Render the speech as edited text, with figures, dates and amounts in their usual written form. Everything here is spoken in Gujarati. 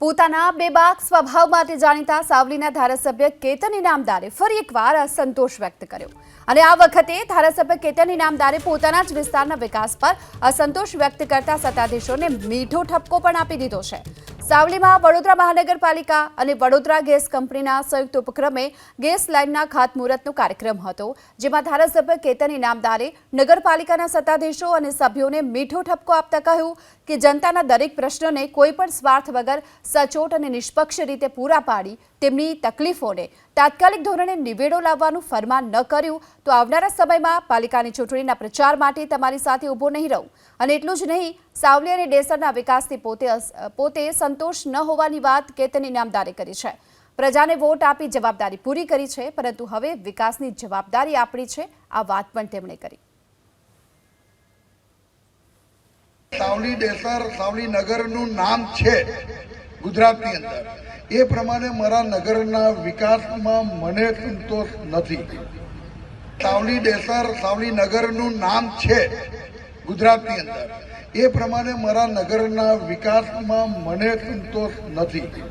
પોતાના બેબાક સ્વભાવ માટે જાણીતા સાવલીના ધારાસભ્ય કેતન ઇનામદારે ફરી એકવાર અસંતોષ વ્યક્ત કર્યો અને આ વખતે ધારાસભ્ય કેતન ઇનામદારે પોતાના જ વિસ્તારના વિકાસ પર અસંતોષ વ્યક્ત કરતા સત્તાધીશોને મીઠો ઠપકો પણ આપી દીધો છે। સાવલીમાં વડોદરા મહાનગરપાલિકા અને વડોદરા ગેસ કંપનીના સંયુક્ત ઉપક્રમે ગેસ લાઇનના ખાતમુહૂર્તનો કાર્યક્રમ હતો, જેમાં ધારાસભ્ય કેતન ઇનામદારે નગરપાલિકાના સત્તાધીશો અને સભ્યોને મીઠો ઠપકો આપતા કહ્યું કે જનતાના દરેક પ્રશ્નોને કોઈપણ સ્વાર્થ વગર સચોટ અને નિષ્પક્ષ રીતે પૂરા પાડી તેમની તકલીફોને તાત્કાલિક ધોરણે નિવેડો લાવવાનું ફરમાન ન કર્યું તો આવનારા સમયમાં પાલિકાની ચૂંટણીના પ્રચાર માટે તમારી સાથે ઊભો નહીં રહું। અને એટલું જ નહીં, સાવલી અને ડેસરના વિકાસથી પોતે સંતોષ ન હોવાની વાત કેતન ઇનામદારે કરી છે। પ્રજાને વોટ આપી જવાબદારી પૂરી કરી છે, પરંતુ હવે વિકાસની જવાબદારી આપણી છે, આ વાત પણ તેમણે કરી। સાવલી ડેસર સાવલી નગરનું નામ છે ગુજરાતની અંદર, એ પ્રમાણે મારા નગરના વિકાસમાં મને સંતોષ નથી। સાવલી ડેસર સાવલી નગરનું નામ છે ગુજરાતની અંદર, એ પ્રમાણે મારા નગરના વિકાસમાં મને સંતોષ નથી।